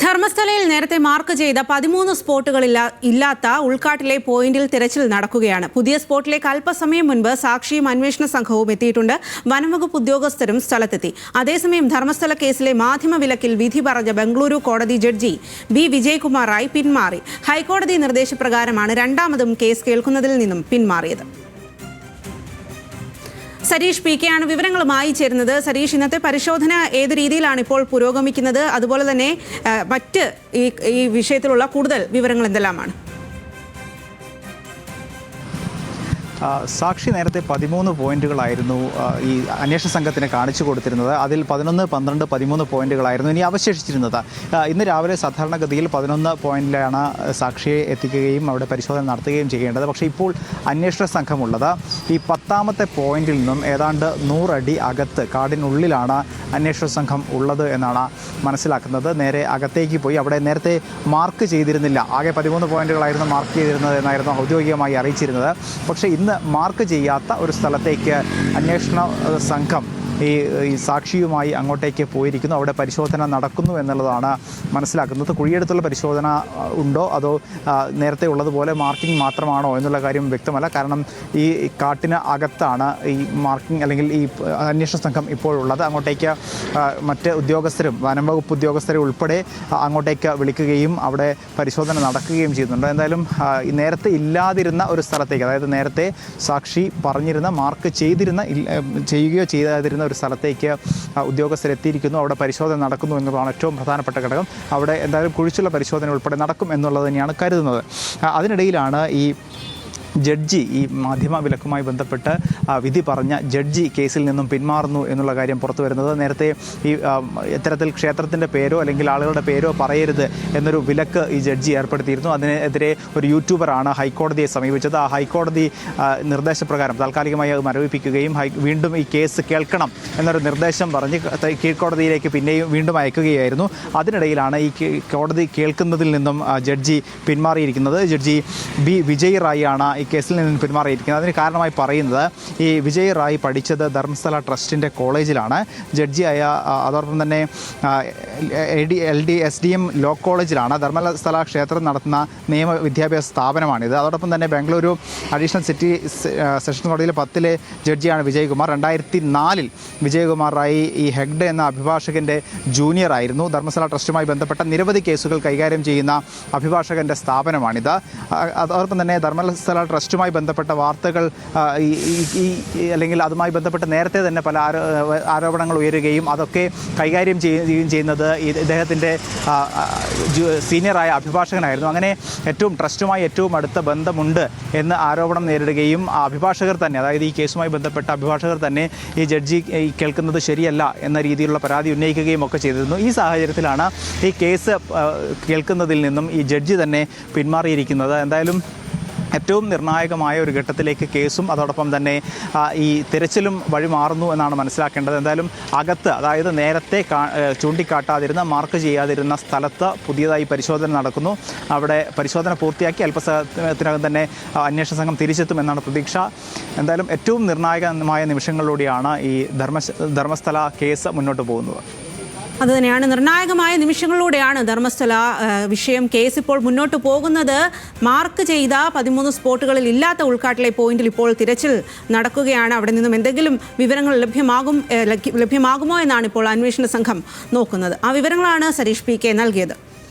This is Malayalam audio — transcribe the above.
ധർമ്മസ്ഥലയിൽ നേരത്തെ മാർക്ക് ചെയ്ത 13 സ്പോട്ടുകളില്ലാത്ത ഉൾക്കാട്ടിലെ പോയിന്റിൽ തിരച്ചിൽ നടക്കുകയാണ്. പുതിയ സ്പോട്ടിലേക്ക് അല്പസമയം മുൻപ് സാക്ഷിയും അന്വേഷണ സംഘവും എത്തിയിട്ടുണ്ട്. വനംവകുപ്പ് ഉദ്യോഗസ്ഥരും സ്ഥലത്തെത്തി. അതേസമയം ധർമ്മസ്ഥല കേസിലെ മാധ്യമ വിലക്കിൽ വിധി പറഞ്ഞ ബംഗളൂരു കോടതി ജഡ്ജി ബി വിജയകുമാർ റായ് പിന്മാറി. ഹൈക്കോടതി നിർദ്ദേശപ്രകാരമാണ് രണ്ടാമതും കേസ് കേൾക്കുന്നതിൽ നിന്നും പിന്മാറിയത്. സരീഷ് പി കെ ആണ് വിവരങ്ങളുമായി ചേരുന്നത്. സരീഷ്, ഇന്നത്തെ പരിശോധന ഏത് രീതിയിലാണ് ഇപ്പോൾ പുരോഗമിക്കുന്നത്? അതുപോലെ തന്നെ മറ്റ് ഈ വിഷയത്തിലുള്ള കൂടുതൽ വിവരങ്ങൾ എന്തെല്ലാമാണ്? സാക്ഷി നേരത്തെ 13 പോയിന്റുകളായിരുന്നു ഈ അന്വേഷണ സംഘത്തിന് കാണിച്ചു കൊടുത്തിരുന്നത്. അതിൽ 11, 12, 13 പോയിന്റുകളായിരുന്നു ഇനി അവശേഷിച്ചിരുന്നത്. ഇന്ന് രാവിലെ സാധാരണഗതിയിൽ 11 പോയിന്റിലാണ് സാക്ഷിയെ എത്തിക്കുകയും അവിടെ പരിശോധന നടത്തുകയും ചെയ്യേണ്ടത്. പക്ഷേ ഇപ്പോൾ അന്വേഷണ സംഘമുള്ളത് ഈ 10ാമത്തെ പോയിന്റിൽ നിന്നും ഏതാണ്ട് 100 അടി അകത്ത് കാടിനുള്ളിലാണ് അന്വേഷണ സംഘം ഉള്ളത് എന്നാണ് മനസ്സിലാക്കുന്നത്. നേരെ അകത്തേക്ക് പോയി അവിടെ നേരത്തെ മാർക്ക് ചെയ്തിരുന്നില്ല. ആകെ 13 പോയിന്റുകളായിരുന്നു മാർക്ക് ചെയ്തിരുന്നത് എന്നായിരുന്നു ഔദ്യോഗികമായി അറിയിച്ചിരുന്നത്. പക്ഷേ ഇന്ന് മാർക്ക് ചെയ്യാത്ത ഒരു സ്ഥലത്തേക്ക് അന്വേഷണ സംഘം ഈ സാക്ഷിയുമായി അങ്ങോട്ടേക്ക് പോയിരിക്കുന്നു. അവിടെ പരിശോധന നടക്കുന്നു എന്നുള്ളതാണ് മനസ്സിലാക്കുന്നത്. കുഴിയെടുത്തുള്ള പരിശോധന ഉണ്ടോ അതോ നേരത്തെ ഉള്ളതുപോലെ മാർക്കിംഗ് മാത്രമാണോ എന്നുള്ള കാര്യം വ്യക്തമല്ല. കാരണം ഈ കാട്ടിന് അകത്താണ് ഈ മാർക്കിംഗ് അല്ലെങ്കിൽ ഈ അന്വേഷണ സംഘം ഇപ്പോഴുള്ളത്. അങ്ങോട്ടേക്ക് മറ്റ് ഉദ്യോഗസ്ഥരും വനംവകുപ്പ് ഉദ്യോഗസ്ഥരെ ഉൾപ്പെടെ അങ്ങോട്ടേക്ക് വിളിക്കുകയും അവിടെ പരിശോധന നടക്കുകയും ചെയ്യുന്നുണ്ട്. എന്തായാലും നേരത്തെ ഇല്ലാതിരുന്ന ഒരു സ്ഥലത്തേക്ക്, അതായത് നേരത്തെ സാക്ഷി പറഞ്ഞിരുന്ന മാർക്ക് ചെയ്യുകയോ ചെയ്തിരുന്ന ഒരു സ്ഥലത്തേക്ക് ഉദ്യോഗസ്ഥരെത്തിയിരിക്കുന്നു. അവിടെ പരിശോധന നടക്കുന്നു എന്നുള്ളതാണ് ഏറ്റവും പ്രധാനപ്പെട്ട ഘടകം. അവിടെ എന്തായാലും കുഴിച്ചുള്ള പരിശോധന ഉൾപ്പെടെ നടക്കും എന്നുള്ളത് തന്നെയാണ് കരുതുന്നത്. അതിനിടയിലാണ് ഈ ജഡ്ജി ഈ മാധ്യമ വിലക്കുമായി ബന്ധപ്പെട്ട് വിധി പറഞ്ഞ ജഡ്ജി കേസിൽ നിന്നും പിന്മാറുന്നു എന്നുള്ള കാര്യം പുറത്തു വരുന്നത്. നേരത്തെ ഈ ഇത്തരത്തിൽ ക്ഷേത്രത്തിൻ്റെ പേരോ അല്ലെങ്കിൽ ആളുകളുടെ പേരോ പറയരുത് എന്നൊരു വിലക്ക് ഈ ജഡ്ജി ഏർപ്പെടുത്തിയിരുന്നു. അതിനെതിരെ ഒരു യൂട്യൂബറാണ് ഹൈക്കോടതിയെ സമീപിച്ചത്. ആ ഹൈക്കോടതി നിർദ്ദേശപ്രകാരം താൽക്കാലികമായി അത് മരവിപ്പിക്കുകയും വീണ്ടും ഈ കേസ് കേൾക്കണം എന്നൊരു നിർദ്ദേശം പറഞ്ഞ് കീഴ്ക്കോടതിയിലേക്ക് പിന്നെയും വീണ്ടും അയക്കുകയായിരുന്നു. അതിനിടയിലാണ് ഈ കോടതി കേൾക്കുന്നതിൽ നിന്നും ജഡ്ജി പിന്മാറിയിരിക്കുന്നത്. ജഡ്ജി ബി വിജയ് റായ് ആണ് ഈ കേസിൽ നിന്ന് പിന്മാറിയിരിക്കുന്നത്. അതിന് കാരണമായി പറയുന്നത് ഈ വിജയ് റായ് പഠിച്ചത് ധർമ്മസ്ഥല ട്രസ്റ്റിൻ്റെ കോളേജിലാണ്. ജഡ്ജിയായ അതോടൊപ്പം തന്നെ SDM ലോ കോളേജിലാണ്. ധർമ്മസ്ഥല ക്ഷേത്രം നടത്തുന്ന നിയമ വിദ്യാഭ്യാസ സ്ഥാപനമാണിത്. അതോടൊപ്പം തന്നെ ബംഗളൂരു അഡീഷണൽ സിറ്റി സെഷൻ കോടതിയിൽ 10ലെ ജഡ്ജിയാണ് വിജയകുമാർ. 2004 വിജയകുമാർ റായ് ഈ ഹെഗ്ഡെ എന്ന അഭിഭാഷകൻ്റെ ജൂനിയർ ആയിരുന്നു. ധർമ്മസ്ഥല ട്രസ്റ്റുമായി ബന്ധപ്പെട്ട നിരവധി കേസുകൾ കൈകാര്യം ചെയ്യുന്ന അഭിഭാഷകൻ്റെ സ്ഥാപനമാണിത്. അതോടൊപ്പം തന്നെ ധർമ്മസ്ഥല ട്രസ്റ്റുമായി ബന്ധപ്പെട്ട വാർത്തകൾ അല്ലെങ്കിൽ അതുമായി ബന്ധപ്പെട്ട് നേരത്തെ തന്നെ പല ആരോപണങ്ങൾ ഉയരുകയും അതൊക്കെ കൈകാര്യം ചെയ്യുകയും ചെയ്യുന്നത് ഇദ്ദേഹത്തിൻ്റെ സീനിയറായ അഭിഭാഷകനായിരുന്നു. അങ്ങനെ ട്രസ്റ്റുമായി ഏറ്റവും അടുത്ത ബന്ധമുണ്ട് എന്ന് ആരോപണം നേരിടുകയും അഭിഭാഷകർ തന്നെ, അതായത് ഈ കേസുമായി ബന്ധപ്പെട്ട അഭിഭാഷകർ തന്നെ ഈ ജഡ്ജി കേൾക്കുന്നത് ശരിയല്ല എന്ന രീതിയിലുള്ള പരാതി ഉന്നയിക്കുകയും ഒക്കെ ചെയ്തിരുന്നു. ഈ സാഹചര്യത്തിലാണ് ഈ കേസ് കേൾക്കുന്നതിൽ നിന്നും ഈ ജഡ്ജി തന്നെ പിന്മാറിയിരിക്കുന്നത്. എന്തായാലും ഏറ്റവും നിർണായകമായ ഒരു ഘട്ടത്തിലേക്ക് കേസും അതോടൊപ്പം തന്നെ ഈ തിരച്ചിലും വഴിമാറുന്നു എന്നാണ് മനസ്സിലാക്കേണ്ടത്. എന്തായാലും അകത്ത്, അതായത് നേരത്തെ ചൂണ്ടിക്കാട്ടാതിരുന്ന മാർക്ക് ചെയ്യാതിരുന്ന സ്ഥലത്ത് പുതിയതായി പരിശോധന നടക്കുന്നു. അവിടെ പരിശോധന പൂർത്തിയാക്കി അല്പസമയത്തിനകം തന്നെ അന്വേഷണ സംഘം തിരിച്ചെത്തുമെന്നാണ് പ്രതീക്ഷ. എന്തായാലും ഏറ്റവും നിർണായകമായ നിമിഷങ്ങളിലൂടെയാണ് ഈ ധർമ്മസ്ഥല കേസ് മുന്നോട്ട് പോകുന്നത്. അതുതന്നെയാണ്, നിർണായകമായ നിമിഷങ്ങളിലൂടെയാണ് ധർമ്മസ്ഥല കേസ് ഇപ്പോൾ മുന്നോട്ട് പോകുന്നത്. മാർക്ക് ചെയ്ത 13 സ്പോട്ടുകളിൽ ഇല്ലാത്ത ഉൾക്കാട്ടിലെ പോയിന്റിൽ ഇപ്പോൾ തിരച്ചിൽ നടക്കുകയാണ്. അവിടെ നിന്നും എന്തെങ്കിലും വിവരങ്ങൾ ലഭ്യമാകുമോ എന്നാണ് ഇപ്പോൾ അന്വേഷണ സംഘം നോക്കുന്നത്. ആ വിവരങ്ങളാണ് സരീഷ് പി കെ നൽകിയത്.